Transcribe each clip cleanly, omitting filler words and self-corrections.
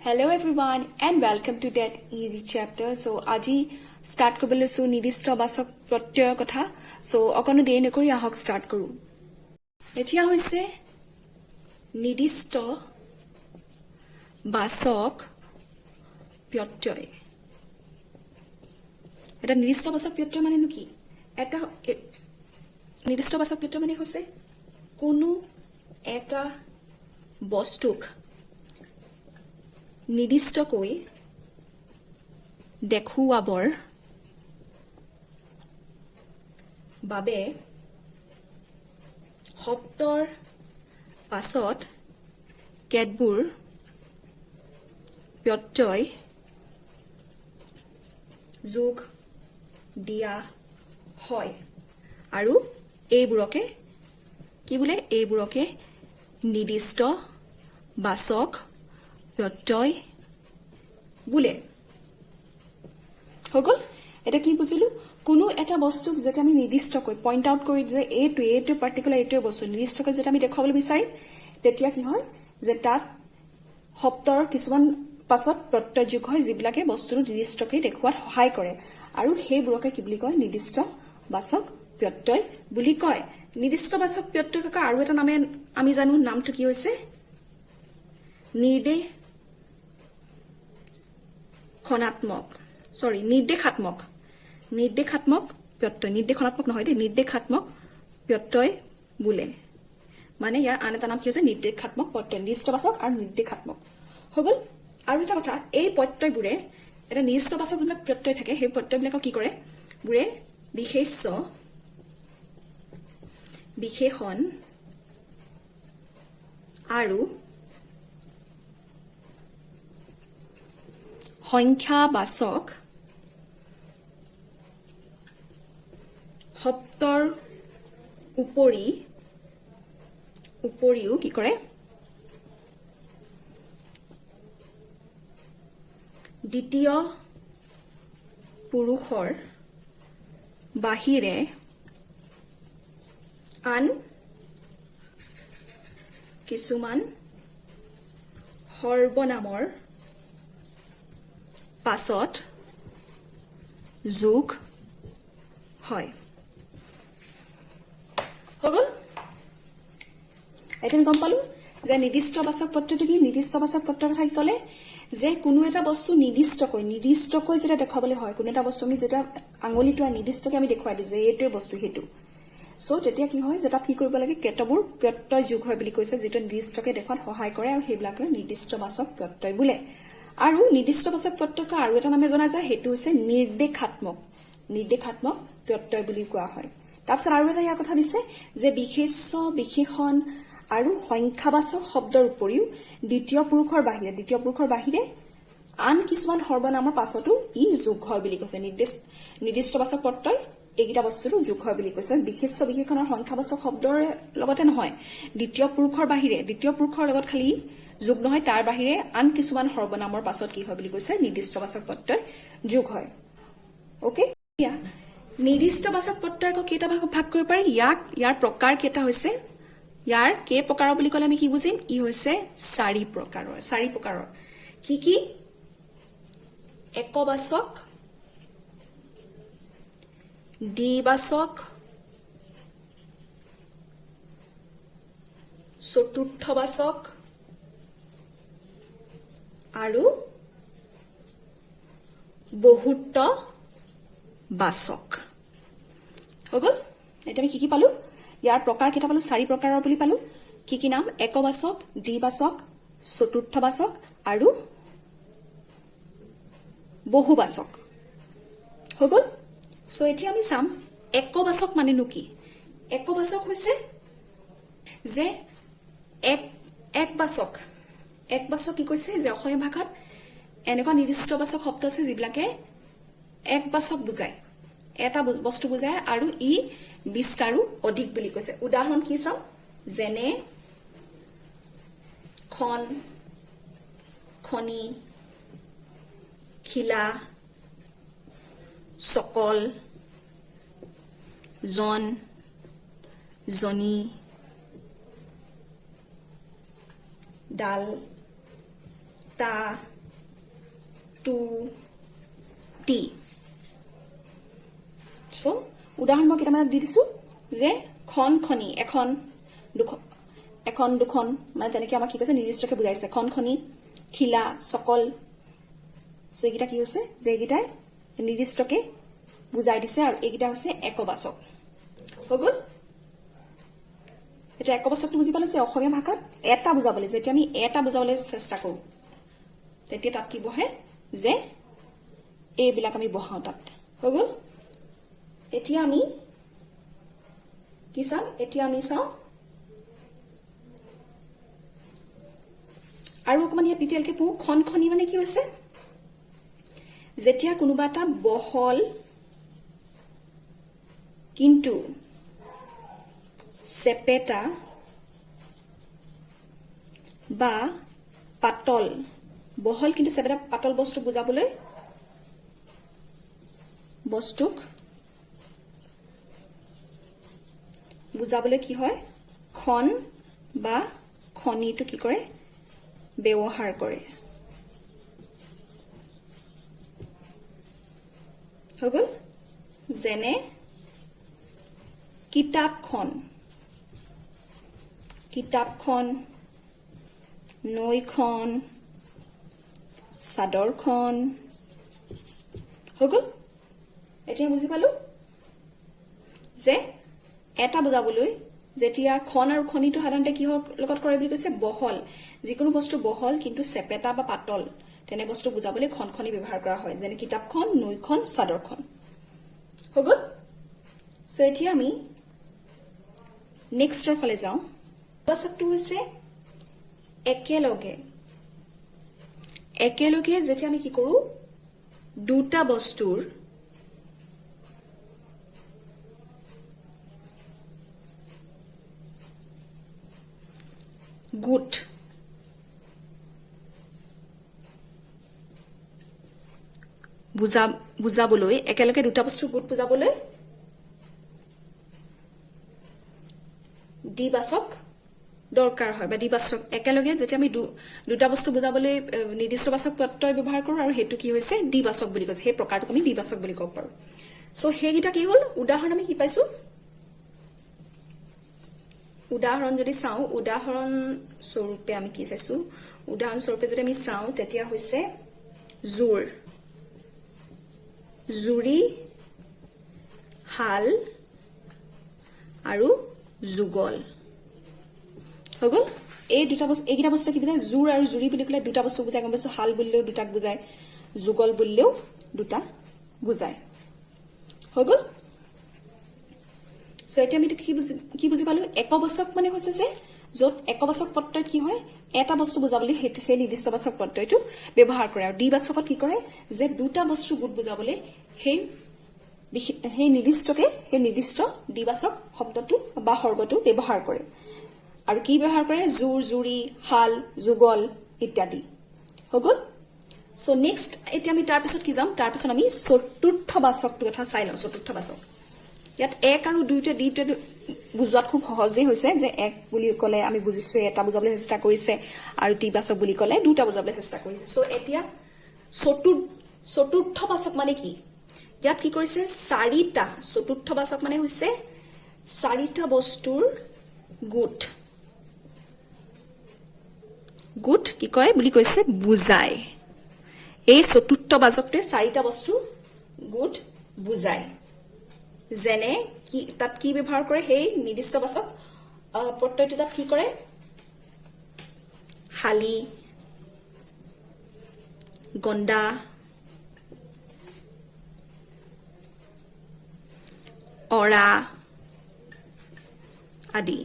Hello everyone and welcome to that easy chapter. So aji start kobole so nidishta basok protyoy kotha. So okono dei nokori ahok start koru. Etia hoise nidishta basok protyoy. Eta nidishta basok protyoy mane ki? Eta nidishta basok protyoy mane hoise kono eta bostuk নিৰ্দিষ্টকৈ দেখুৱাবৰ বাবে শব্দৰ পাছত কেতবোৰ প্ৰত্যয় যোগ দিয়া হয় আৰু এইবোৰকে কি বোলে এইবোৰকে নিৰ্দিষ্ট বাচক প্ৰত্যয় বোলে হগল এটা কি বুজিলো কোনো এটা বস্তু যেটা আমি নিৰ্দিষ্টকৈ পইণ্ট আউট কৰি যে এইটো পাৰ্টিকুলাৰ এইটো বস্তু নিৰ্দিষ্টকৈ যেটা আমি দেখাবলৈ বিচাৰিম তেতিয়া কি হয় যে তাত শব্দৰ কিছুমান পাছত প্ৰত্যয় যোগ হয় যিবিলাকে বস্তুটো নিৰ্দিষ্টকৈ দেখুৱাত সহায় কৰে আৰু সেইবোৰকে কি বুলি কয় নিৰ্দিষ্ট বাচক প্ৰত্যয় বুলি কয় নিৰ্দিষ্ট বাচক প্ৰত্যয় কা আৰু এটা নামে আমি জানো নামটো কি হৈছে নিৰ্দেশাত্মক প্ৰত্যয় নিৰ্দেশনাত্মক নহয় দেই নিৰ্দেশাত্মক প্ৰত্যয় বোলে মানে ইয়াৰ আন এটা নাম কি হৈছে নিৰ্দেশাত্মক প্ৰত্যয় নিৰ্দিষ্টবাচক আৰু নিৰ্দেশাত্মক হগল আৰু এটা কথা এই প্ৰত্যয়বোৰে এটা নিৰ্দিষ্টবাচক যিবিলাক প্ৰত্যয় থাকে সেই প্ৰত্যয়বিলাকক কি কৰে বোৰে বিশেষ্য বিশেষণ আৰু সংখ্যাবাচক শব্দৰ উপৰিও কি কৰে দ্বিতীয় পুৰুষৰ বাহিৰে আন কিছুমান সৰ্বনামৰ পাছত যোগ হয় হগল এটা গম পালো যে নিৰ্দিষ্ট বাচক পত্ৰটো কি নিৰ্দিষ্ট বাচক পত্ৰৰ কথা কি ক'লে যে কোনো এটা বস্তু নিৰ্দিষ্টকৈ যেটা দেখাবলৈ হয় কোনো এটা বস্তু আমি যেটা আঙুলিটো নিৰ্দিষ্টকৈ আমি দেখুৱাই দিওঁ যে এইটোৱে বস্তু সেইটো সো তেতিয়া কি হয় যে তাত কি কৰিব লাগে কেতবোৰ প্ৰত্যয় যোগ হয় বুলি কৈছে যেটো নিৰ্দিষ্টকৈ দেখুৱাত সহায় কৰে আৰু সেইবিলাকে নিৰ্দিষ্ট বাচক প্ৰত্যয় বোলে আৰু নিৰ্দিষ্ট বাচক প্ৰত্যয় আৰু এটা নামে জনা যায় হেতু হৈছে নিৰ্দেশাত্মক প্ৰত্যয় বুলি কোৱা হয় তাৰপিছত আৰু এটা ইয়াৰ কথা দিছে যে বিশেষ্য বিশেষণ আৰু সংখ্যাবাচক শব্দৰ উপৰিও দ্বিতীয় পুৰুষৰ বাহিৰে আন কিছুমান সৰ্বনামৰ পাছতো ই যোগ হয় বুলি কৈছে নিৰ্দিষ্ট বাচক প্ৰত্যয় এইগিটা বস্তুটো যোগ হয় বুলি কৈছে বিশেষ্য বিশেষণ আৰু সংখ্যাবাচক শব্দৰ লগতে নহয় দ্বিতীয় পুৰুষৰ লগত খালি যোগ নহয় তাৰ বাহিৰে আন কিছুমান সৰ্বনামৰ পাছত কি হয় বুলি কৈছে নিৰ্দিষ্টবাচক প্ৰত্যয় যোগ হয় ওকে নিৰ্দিষ্টবাচক প্ৰত্যয়ক কেইটা ভাগ কৰিব পাৰি ইয়াৰ প্ৰকাৰ কেইটা হৈছে ইয়াৰ কেই প্ৰকাৰ বুলি ক'লে আমি কি বুজিম ই হৈছে চাৰি প্ৰকাৰৰ কি একবাচক দ্বিবাচক চতুৰ্থবাচক আৰু বহুত্ব বাচক হগল এটা আমি কি পালো ইয়াৰ প্ৰকাৰ কেইটা পালো চাৰি প্ৰকাৰৰ বুলি পালো কি নাম একবাচক দ্বিবাচক চতুৰ্থবাচক আৰু বহুবাচক হগল সো এতিয়া আমি চাম একবাচক মানে কি একবাচক হৈছে যে একবাচক কি কৈছে যে অসমীয়া ভাষাত এনেকুৱা নিৰ্দিষ্টবাচক শব্দ আছে যিবিলাকে একবাচক বুজায় এটা বস্তু বুজায় আৰু ই 20টাৰো অধিক বুলি কৈছে উদাহৰণ কি চাও যেনে খন খনি খিলা সকল জন জনী ডাল তা T. So, উদাহৰণ মই কেইটামান দি দিছো যে খন খনি এখন দুখন মানে তেনেকে আমাক কি কৈছে নিৰ্দিষ্টকে বুজাইছে খন খনি খিলা সকল সো এইকেইটা কি হৈছে যে এইকেইটাই নিৰ্দিষ্টকে বুজাই দিছে আৰু এইকেইটা হৈছে একবাচক হৈ গ'ল এটা একবাচকটো বুজি পালো যে অসমীয়া ভাষাত এটা বুজাবলৈ যেতিয়া আমি এটা বুজাবলৈ চেষ্টা কৰো তেতিয়া তাত কি বহে যে এইবিলাক আমি বহাও তাত হৈ গ'ল এতিয়া আমি কি চাম এতিয়া আমি চাওঁ আৰু অকমান ইয়াত ডিটেইলকে পঢ়ো খন খনি মানে কি হৈছে যেতিয়া কোনোবা এটা বহল কিন্তু চেপেটা বা পাতল বহল কিন্তু চেপেটা পাতল বস্তু বুজাবলৈ কি হয় খন বা খনিটো কি কৰে ব্যৱহাৰ কৰে হৈ গ'ল যেনে কিতাপখন নৈখন চাদৰখন হৈ গ'ল এতিয়া বুজি পালো যে এটা বুজাবলৈ যেতিয়া খন আৰু খনিটো সাধাৰণতে কিহৰ লগত কৰে বুলি কৈছে বহল যিকোনো বস্তু বহল কিন্তু চেপেটা বা পাতল তেনে বস্তু বুজাবলৈ খন খনি ব্যৱহাৰ কৰা হয় যেনে কিতাপখন নৈখন চাদৰখন হৈ গ'ল সো এতিয়া আমি নেক্সটৰ ফালে যাওঁ বাচকটো হৈছে একেলগে যেতিয়া আমি কি কৰো দুটা বস্তুৰ গুট বুজাবলৈ একেলগে দুটা বস্তুৰ গুট বুজাবলৈ দ্বিবাচক দৰকাৰ হয় বা দ্বিবাচক একেলগে যেতিয়া আমি দুটা বস্তু বুজাবলৈ নিৰ্দিষ্ট বাচক প্ৰত্যয় ব্যৱহাৰ কৰো আৰু হেতু কি হৈছে দ্বিবাচক বুলি কৈছে সেই প্ৰকাৰটোক আমি দ্বিবাচক বুলি ক'ব পাৰো সো হেগিটা কি হ'ল উদাহৰণ আমি কি পাইছো উদাহৰণ যদি চাও উদাহৰণ স্বৰূপে আমি কি চাইছো উদাহৰণ স্বৰূপে যদি আমি চাও তেতিয়া হৈছে জুৰি হাল আৰু যুগল হৈ গ'ল এই দুটা বস্তু এইকেইটা বস্তু কি বুজায় জুৰ আৰু জুৰি বুলি ক'লে দুটা বস্তু বুজায় গম পাইছো হাল বুলিলেও দুটাক বুজায় যুগল বুলিলেও দুটা বুজায় হৈ গ'ল সো এতিয়া আমি কি বুজি পালো একবাচক মানে হৈছে যে য'ত একবাচক প্ৰত্যয়ত কি হয় এটা বস্তু বুজাবলৈ সেই নিৰ্দিষ্ট বাচক প্ৰত্যয়টো ব্যৱহাৰ কৰে আৰু দ্বিবাচকত কি কৰে যে দুটা বস্তু গুট বুজাবলৈ সেই নিৰ্দিষ্ট দ্বিবাচক শব্দটো বা সৰ্গটো ব্যৱহাৰ কৰে আৰু কি ব্যৱহাৰ কৰে জুৰ জুৰি হাল যুগল ইত্যাদি হৈ গ'ল সো নেক্সট এতিয়া আমি তাৰ পিছত কি যাম তাৰ পিছত আমি চতুৰ্থ বাচকটো কথা চাই লওঁ চতুৰ্থ বাচক ইয়াত এক আৰু দুইটা বুজোৱাত খুব সহজেই হৈছে যে এক বুলি ক'লে আমি বুজিছো এটা বুজাবলৈ চেষ্টা কৰিছে আৰু দ্বিবাচক বুলি ক'লে দুটা বুজাবলৈ চেষ্টা কৰিছে সো এতিয়া চতুৰ্থ বাচক মানে কি ইয়াত কি কৰিছে চাৰিটা চতুৰ্থ বাচক মানে হৈছে চাৰিটা বস্তুৰ গুট কি কয় বুলি কৈছে বুজায় এই চতুৰ্থ বাচকটোৱে চাৰিটা বস্তুৰ গুট বুজায় যেনে কি তাত কি ব্যৱহাৰ কৰে সেই নিৰ্দিষ্ট বাচক প্ৰত্যয়টো তাত কি কৰে হালি গণ্ডা অৰা আদি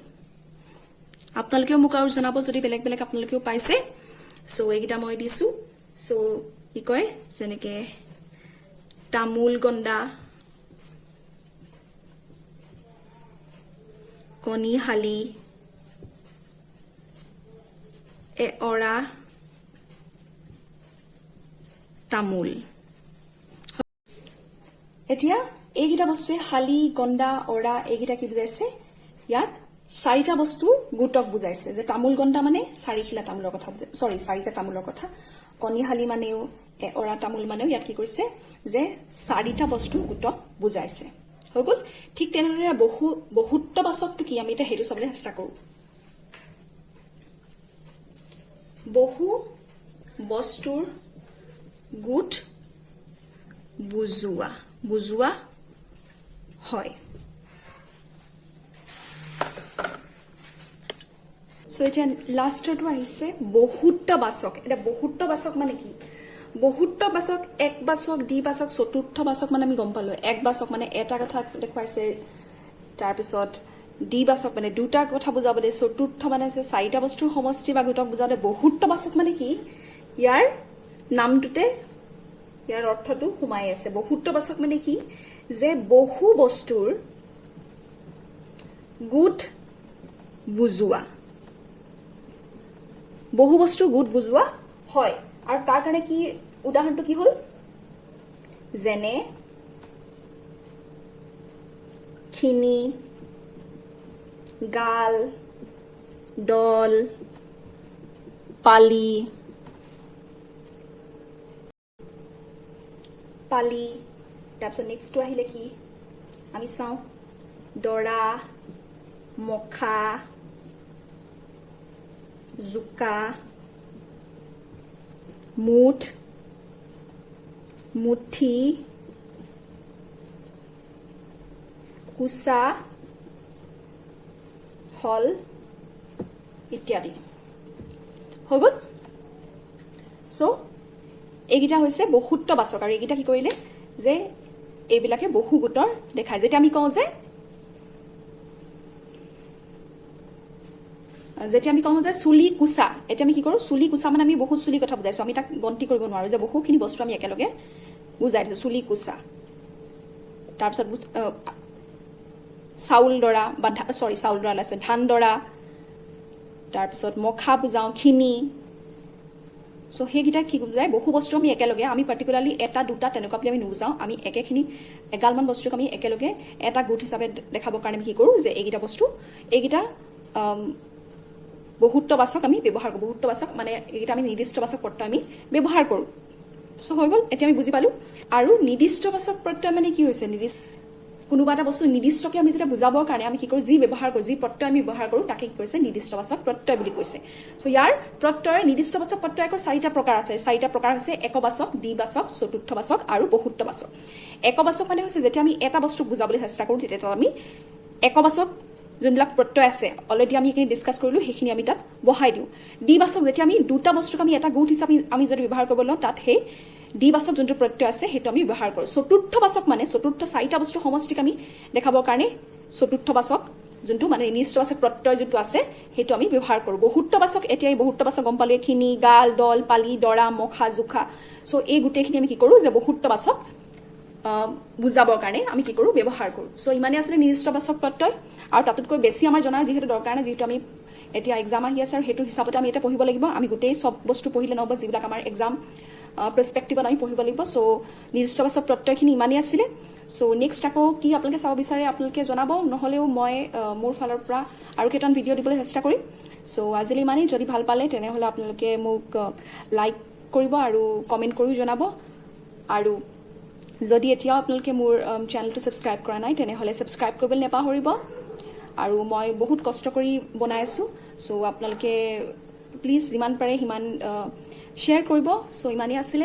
আপোনালোকেও মোক আৰু জনাব যদি বেলেগ বেলেগ আপোনালোকেও পাইছে সো এইকেইটা মই দিছো সো কি কয় যেনেকে তামোল গণ্ডা কণী হালি অৰা তামোল এতিয়া এইকেইটা বস্তুৱে হালি গণ্ডা অৰা এইকেইটা কি বুজাইছে ইয়াত চাৰিটা বস্তুৰ গুটক বুজাইছে যে তামোল গণ্ডা মানে চাৰিখিলা তামোলৰ কথা চাৰিটা তামোলৰ কথা কণিহালি মানেও অৰা তামোল মানেও ইয়াত কি কৰিছে যে 4টা বস্তু গোটক বুজাইছে হৈ গ'ল ঠিক তেনেদৰে বহুত্ববাচকটো কি আমি এটা হেতু চাবলৈ চেষ্টা কৰো বহু বস্তুৰ গুট বুজোৱা হয় সো এটা লাষ্টটো আহিছে বহুত্ববাচক এটা বহুত্ববাচক মানে কি বহুত্ববাচক একবাচক দ্বিবাচক চতুৰ্থবাচক মানে আমি গম পালো একবাচক মানে এটা কথা দেখুৱাইছে তাৰ পিছত দ্বিবাচক মানে দুটা কথা বুজাবলৈ চতুৰ্থ মানে আছে 4টা বস্তুৰ সমষ্টি বা গোটক বুজালে বহুত্ববাচক মানে কি ইয়াৰ নামটোতে ইয়াৰ অৰ্থটো সোমাই আছে বহুত্ববাচক মানে কি যে বহু বস্তুৰ গুট বুজোৱা বহু বস্তুৰ গুট বুজোৱা হয় আৰু তাৰ কাৰণে কি উদাহৰণটো কি হ'ল যেনে খিনি গাল দল পালি তাৰপিছত নেক্সটটো আহিলে কি আমি চাওঁ দৰা মখা জুকা মুঠি কুচা হল ইত্যাদি হৈ গ'ল সো এইকেইটা হৈছে বহুত্ববাচক আৰু এইকেইটা কি কৰিলে যে এইবিলাকে বহু গোটৰ দেখায় যেতিয়া আমি কওঁ যে চুলি কুচা এতিয়া আমি কি কৰো চুলি কুচা মানে আমি বহুত চুলি কথা বুজাইছো আমি তাক গন্তি কৰিব নোৱাৰো যে বহুখিনি বস্তু আমি একেলগে বুজাই দিছো চুলি কুচা তাৰপিছত চাউল দৰা বা চাউল দৰা আছে ধান দৰা তাৰপিছত মখা বুজাও খিনি সো সেইকেইটা কি বুজায় বহু বস্তু আমি একেলগে আমি পাৰ্টিকুলাৰলি এটা দুটা তেনেকুৱা বুলি আমি নুবুজাওঁ আমি একেখিনি এগালমান বস্তুক আমি একেলগে এটা গোট হিচাপে দেখাবৰ কাৰণে আমি কি কৰোঁ যে এইকেইটা বহুত্ববাচক আমি ব্যৱহাৰ কৰোঁ বহুত্ববাচক মানে এইকেইটা আমি নিৰ্দিষ্টবাচক প্ৰত্যয় আমি ব্যৱহাৰ কৰোঁ সো হৈ গ'ল এতিয়া আমি বুজি পালো আৰু নিৰ্দিষ্টবাচক প্ৰত্যয় মানে কি হৈছে কোনোবা এটা বস্তু নিৰ্দিষ্টকে আমি যেটা বুজাবৰ কাৰণে আমি কি কৰোঁ যি ব্যৱহাৰ কৰোঁ যি প্ৰত্যয় আমি ব্যৱহাৰ কৰোঁ তাকে কি কৈছে নিৰ্দিষ্টবাচক প্ৰত্যয় বুলি কৈছে সো ইয়াৰ প্ৰত্যয় নিৰ্দিষ্টবাচক প্ৰত্যয় আকৌ 4টা প্ৰকাৰ আছে 4টা প্ৰকাৰ হৈছে একবাচক দ্বিবাচক চতুৰ্থবাচক আৰু বহুত্ববাচক একবাচক মানে হৈছে যেতিয়া আমি এটা বস্তু বুজাবলৈ চেষ্টা কৰোঁ তেতিয়া আমি একবাচক যোনবিলাক প্ৰত্যয় আছে অলৰেডি আমি এইখিনি ডিসকাস কৰিলো সেইখিনি আমি তাত বহাই দিওঁ দ্বিবাচক যেতিয়া আমি দুটা বস্তুক আমি এটা গোট হিচাপে আমি যদি ব্যৱহাৰ কৰিব লওঁ তাত সেই দ্বিবাচক যোনটো প্ৰত্যয় আছে সেইটো আমি ব্যৱহাৰ কৰোঁ চতুৰ্থবাচক মানে চতুৰ্থ 4টা বস্তুৰ সমষ্টিক আমি দেখাবৰ কাৰণে চতুৰ্থবাচক যোনটো মানে নিৰ্দিষ্টবাচক প্ৰত্যয় যোনটো আছে সেইটো আমি ব্যৱহাৰ কৰোঁ বহুত্ববাচক এতিয়া এই বহুত্ববাচক গম পালে খিনি গাল দল পালি দৰা মখা জুখা সো এই গোটেইখিনি আমি কি কৰোঁ যে বহুত্ববাচক বুজাবৰ কাৰণে আমি কি কৰোঁ ব্যৱহাৰ কৰোঁ সো ইমানে আছে নিৰ্দিষ্টবাচক প্ৰত্যয় আৰু তাতকৈ বেছি আমাৰ জনাৰ যেহেতু দৰকাৰ নাই যেহেতু আমি এতিয়া এক্সাম আহি আছে আৰু হেতু হিচাপতে আমি এটা পঢ়িব লাগিব আমি গোটেই সব বস্তু পঢ়িলে নহব যিবিলাক আমাৰ এক্সাম পাৰ্সপেক্টিভত আমি পঢ়িব লাগিব সো নিৰ্দিষ্টবাচক প্ৰত্যয়খিনি ইমানেই আছিল সো নেক্সট আকৌ কি আপোনালোকে চাব বিচাৰে আপোনালোকে জনাব নহলেও মই মোৰ ফালৰ পৰা আৰু কেইটামান ভিডিঅ' দিবলৈ চেষ্টা কৰিম সো আজিলৈ ইমানেই যদি ভাল পালে তেনেহলে আপোনালোকে মোক লাইক কৰিব আৰু কমেন্ট কৰি জনাব আৰু যদি এতিয়াও আপোনালোকে মোৰ চেনেলটো সাবস্ক্ৰাইব কৰা নাই তেনেহলে সাবস্ক্ৰাইব কৰিবলৈ নেপাহৰিব আৰু মই বহুত কষ্ট কৰি বনাই আছো সো আপোনালোকে প্লিজ যিমান পাৰে সিমান শ্বেয়াৰ কৰিব সো ইমানেই আছিল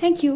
থ্যাংক ইউ